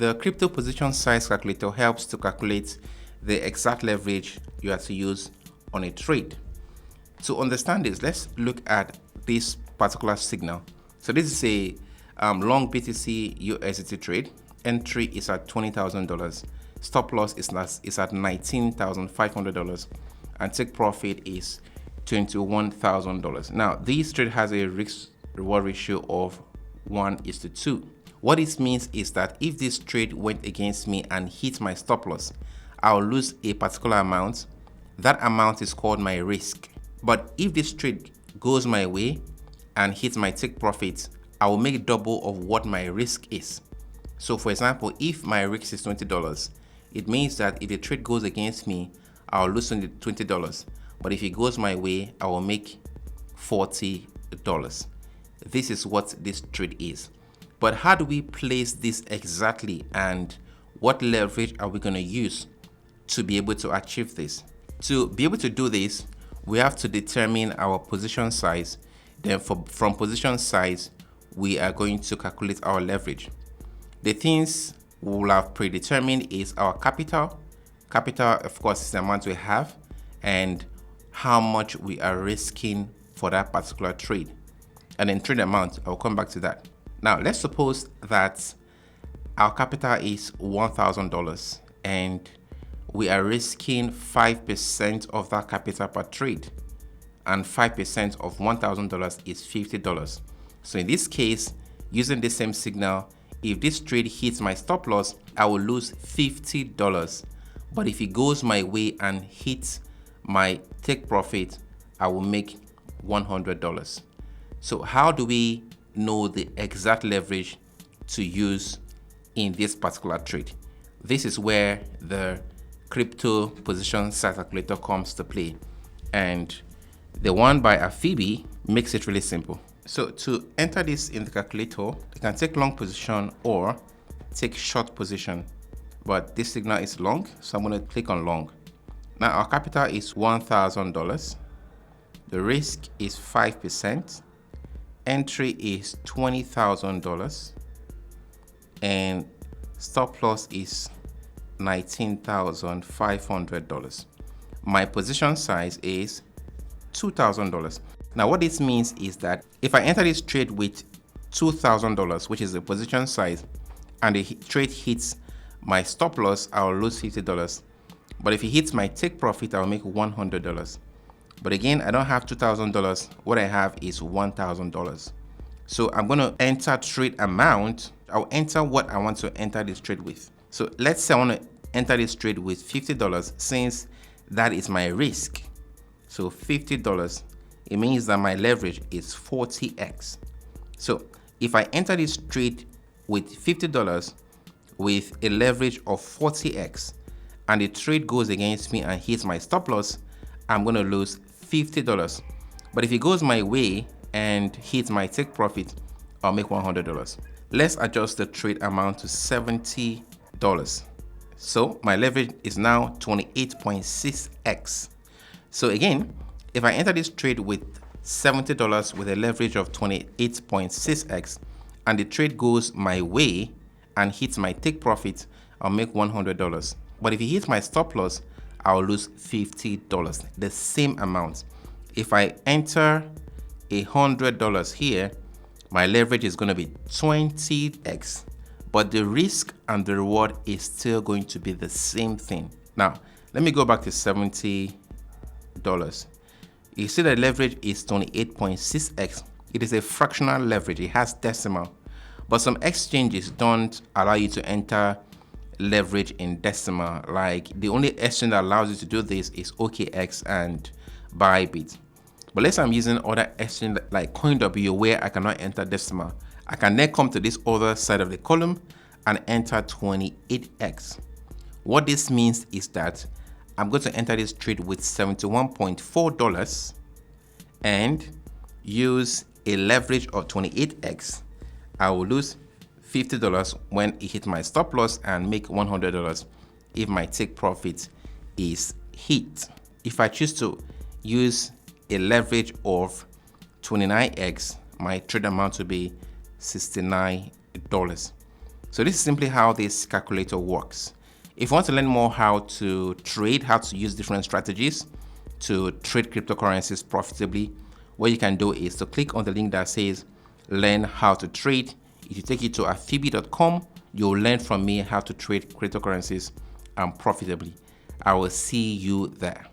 The crypto position size calculator helps to calculate the exact leverage you have to use on a trade. To understand this, let's look at this particular signal. So this is a long BTC USDT trade. Entry is at $20,000. Stop loss is at $19,500, and take profit is $21,000. Now, this trade has a risk-reward ratio of 1:2. What this means is that if this trade went against me and hit my stop loss, I'll lose a particular amount. That amount is called my risk. But if this trade goes my way and hits my take profit, I will make double of what my risk is. So for example, if my risk is $20, it means that if the trade goes against me, I'll lose $20. But if it goes my way, I will make $40. This is what this trade is. But how do we place this exactly, and what leverage are we going to use to be able to achieve this? To be able to do this, we have to determine our position size. Then from position size, we are going to calculate our leverage. The things we will have predetermined is our capital. Capital, of course, is the amount we have and how much we are risking for that particular trade. And then trade amount, I'll come back to that. Now, let's suppose that our capital is $1,000 and we are risking 5% of that capital per trade, and 5% of $1,000 is $50. So in this case, using the same signal, if this trade hits my stop loss, I will lose $50. But if it goes my way and hits my take profit, I will make $100. So how do we know the exact leverage to use in this particular trade? This is where the crypto position size calculator comes to play, and the one by Afibi makes it really simple. So to enter this in the calculator, you can take long position or take short position, but this signal is long, so I'm going to click on long. Now our capital is $1,000, the risk is 5%, entry is $20,000, and stop loss is $19,500. My position size is $2,000. Now what this means is that if I enter this trade with $2,000, which is the position size, and the trade hits my stop loss, I'll lose $50. But if it hits my take profit, I'll make $100. But again, I don't have $2,000. What I have is $1,000. So I'm going to enter trade amount. I'll enter what I want to enter this trade with. So let's say I want to enter this trade with $50, since that is my risk. So $50, it means that my leverage is 40x. So if I enter this trade with $50 with a leverage of 40x, and the trade goes against me and hits my stop loss, I'm going to lose $50. But if it goes my way and hits my take profit, I'll make $100. Let's adjust the trade amount to $70. So my leverage is now 28.6x. So again, if I enter this trade with $70 with a leverage of 28.6x, and the trade goes my way and hits my take profit, I'll make $100. But if it hits my stop loss, I'll lose $50, the same amount. If I enter $100 here, my leverage is going to be 20x, but the risk and the reward is still going to be the same thing. Now, let me go back to $70. You see the leverage is 28.6x. It is a fractional leverage. It has decimal, but some exchanges don't allow you to enter leverage in decimal. Like the only exchange that allows you to do this is OKX and Bybit. But let's say I'm using other exchange like CoinW where I cannot enter decimal. I can then come to this other side of the column and enter 28x. What this means is that I'm going to enter this trade with $71.4 and use a leverage of 28x. I will lose $50 when it hits my stop loss and make $100 if my take profit is hit. If I choose to use a leverage of 29x, my trade amount will be $69. So this is simply how this calculator works. If you want to learn more how to trade, how to use different strategies to trade cryptocurrencies profitably, what you can do is to click on the link that says learn how to trade. If you take you to afebi.com, you'll learn from me how to trade cryptocurrencies profitably. I will see you there.